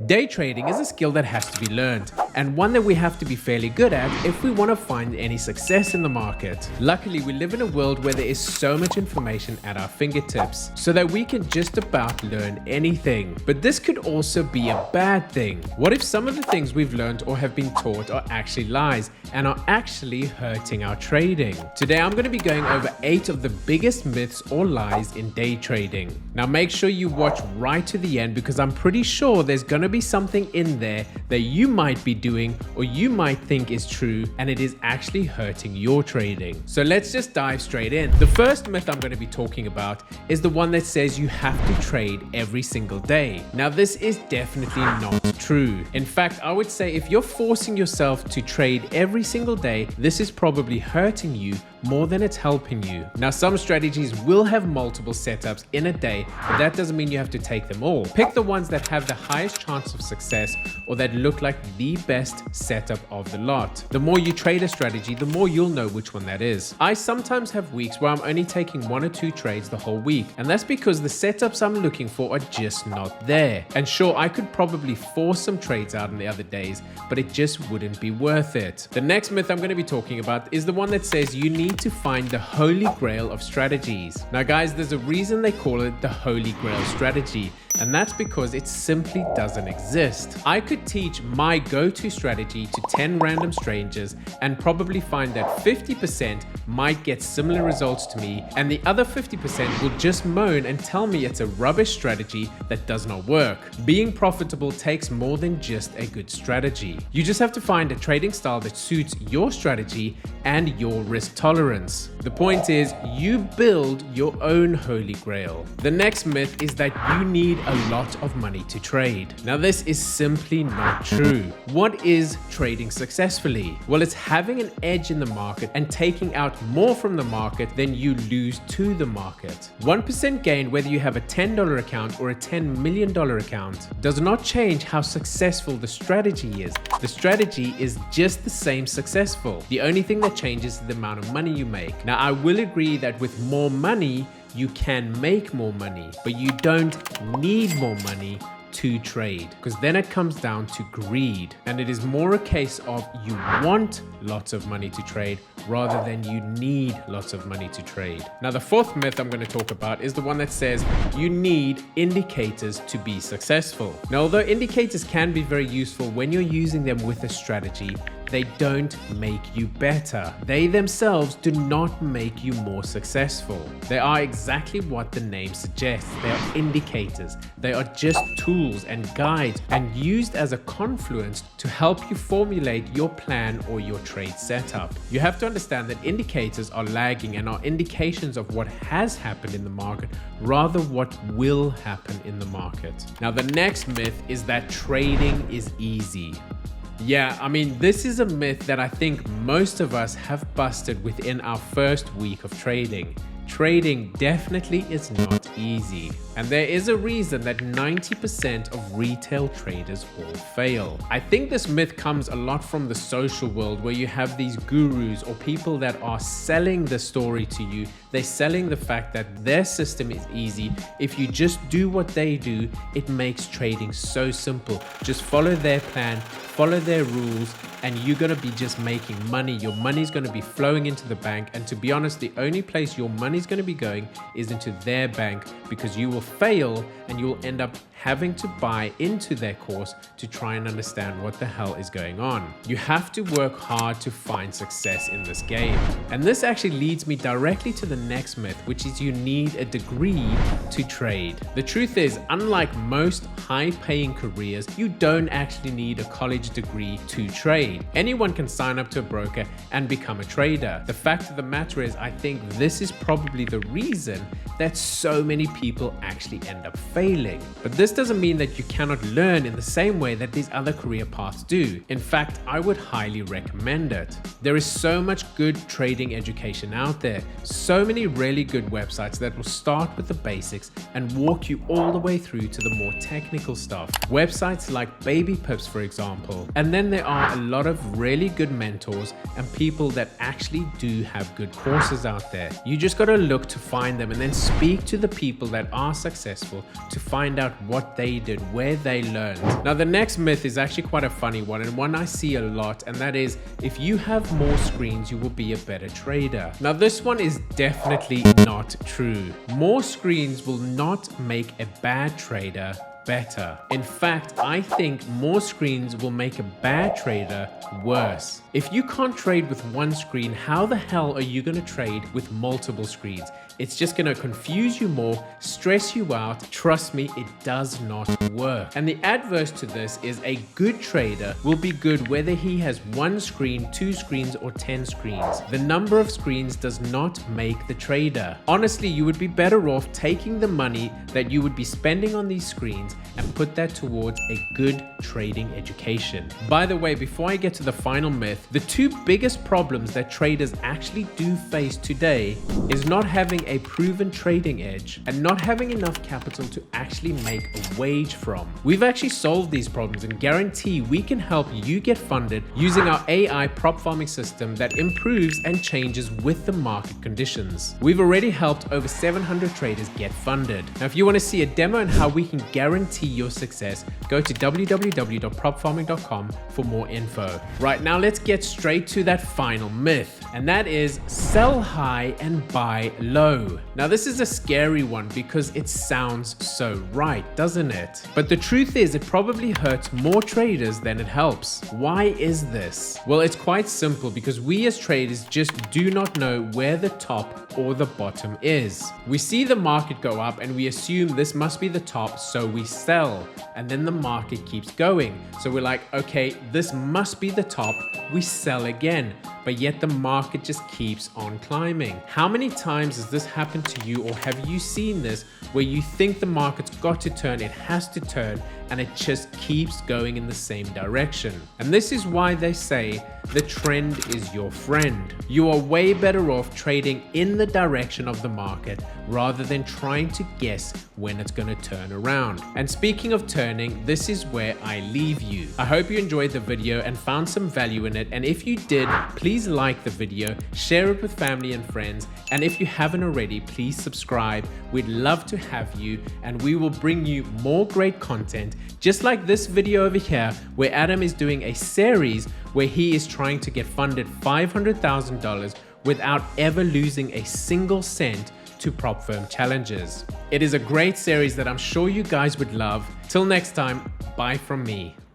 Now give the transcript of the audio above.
Day trading is a skill that has to be learned, and one that we have to be fairly good at if we want to find any success in the market. Luckily, we live in a world where there is so much information at our fingertips, so that we can just about learn anything. But this could also be a bad thing. What if some of the things we've learned or have been taught are actually lies and are actually hurting our trading? Today, I'm going to be going over 8 of the biggest myths or lies in day trading. Now, make sure you watch right to the end, because I'm pretty sure there's going to be something in there that you might be doing or you might think is true, and it is actually hurting your trading. So let's just dive straight in. The first myth I'm going to be talking about is the one that says you have to trade every single day. Now, this is definitely not true. In fact, I would say if you're forcing yourself to trade every single day, this is probably hurting you more than it's helping you. Now, some strategies will have multiple setups in a day, but that doesn't mean you have to take them all. Pick the ones that have the highest chance of success or that look like the best setup of the lot. The more you trade a strategy, the more you'll know which one that is. I sometimes have weeks where I'm only taking 1 or 2 trades the whole week, and that's because the setups I'm looking for are just not there. And sure, I could probably force some trades out on the other days, but it just wouldn't be worth it. The next myth I'm going to be talking about is the one that says you need to find the holy grail of strategies. Now guys, there's a reason they call it the holy grail strategy, and that's because it simply doesn't exist. I could teach my go-to strategy to 10 random strangers and probably find that 50% might get similar results to me, and the other 50% will just moan and tell me it's a rubbish strategy that does not work. Being profitable takes more than just a good strategy. You just have to find a trading style that suits your strategy and your risk tolerance. The point is, you build your own holy grail. The next myth is that you need a lot of money to trade. Now, this is simply not true. What is trading successfully? Well, it's having an edge in the market and taking out more from the market than you lose to the market. 1% gain, whether you have a $10 account or a $10 million account, does not change how successful the strategy is. The strategy is just the same successful. The only thing that changes is the amount of money you make. Now, I will agree that with more money, you can make more money, but you don't need more money to trade, because then it comes down to greed, and it is more a case of you want lots of money to trade rather than you need lots of money to trade. Now, the fourth myth I'm going to talk about is the one that says you need indicators to be successful. Now, although indicators can be very useful when you're using them with a strategy, they don't make you better. They themselves do not make you more successful. They are exactly what the name suggests. They are indicators. They are just tools and guides, and used as a confluence to help you formulate your plan or your trade setup. You have to understand that indicators are lagging and are indications of what has happened in the market rather what will happen in the market. Now, the next myth is that trading is easy. Yeah, I mean, this is a myth that I think most of us have busted within our first week of trading. Trading definitely is not easy, and there is a reason that 90% of retail traders all fail. I think this myth comes a lot from the social world, where you have these gurus or people that are selling the story to you. They're selling the fact that their system is easy. If you just do what they do, it makes trading so simple. Just follow their plan, follow their rules, and you're going to be just making money. Your money's going to be flowing into the bank, and to be honest, the only place your money's going to be going is into their bank, because you will fail and you will end up having to buy into their course to try and understand what the hell is going on. You have to work hard to find success in this game. And this actually leads me directly to the next myth, which is you need a degree to trade. The truth is, unlike most high-paying careers, you don't actually need a college degree to trade. Anyone can sign up to a broker and become a trader. The fact of the matter is, I think this is probably the reason that so many people actually end up failing. But this doesn't mean that you cannot learn in the same way that these other career paths do. In fact, I would highly recommend it. There is so much good trading education out there, so many really good websites that will start with the basics and walk you all the way through to the more technical stuff. Websites like Baby Pips, for example. And then there are a lot of really good mentors and people that actually do have good courses out there. You just got to look to find them and then speak to the people that are successful to find out what they did, where they learned. Now, the next myth is actually quite a funny one, and one I see a lot, and that is, if you have more screens, you will be a better trader. Now, this one is definitely not true. More screens will not make a bad trader better. In fact, I think more screens will make a bad trader worse. If you can't trade with one screen, how the hell are you going to trade with multiple screens? It's just going to confuse you more, stress you out. Trust me, it does not work. And the adverse to this is a good trader will be good whether he has one screen, two screens, or 10 screens. The number of screens does not make the trader. Honestly, you would be better off taking the money that you would be spending on these screens and put that towards a good trading education. By the way, before I get to the final myth, the two biggest problems that traders actually do face today is not having a proven trading edge and not having enough capital to actually make a wage from. We've actually solved these problems and guarantee we can help you get funded using our AI prop farming system that improves and changes with the market conditions. We've already helped over 700 traders get funded. Now, if you want to see a demo on how we can guarantee your success, go to www.propfarming.com for more info. Right now, let's get straight to that final myth, and that is sell high and buy low. Now, this is a scary one because it sounds so right, doesn't it? But the truth is, it probably hurts more traders than it helps. Why is this? Well, it's quite simple because we as traders just do not know where the top or the bottom is. We see the market go up and we assume this must be the top, so we sell, and then the market keeps going. So we're like, okay, this must be the top, we sell again, but yet the market just keeps on climbing. How many times has this happened to you, or have you seen this where you think the market's got to turn, it has to turn, and it just keeps going in the same direction? And this is why they say the trend is your friend. You are way better off trading in the direction of the market rather than trying to guess when it's going to turn around. And speaking of turning, this is where I leave you. I hope you enjoyed the video and found some value in it. And if you did, please like the video, share it with family and friends. And if you haven't already, please subscribe. We'd love to have you, and we will bring you more great content, just like this video over here, where Adam is doing a series where he is trying to get funded $500,000 without ever losing a single cent to prop firm challenges. It is a great series that I'm sure you guys would love. Till next time, bye from me.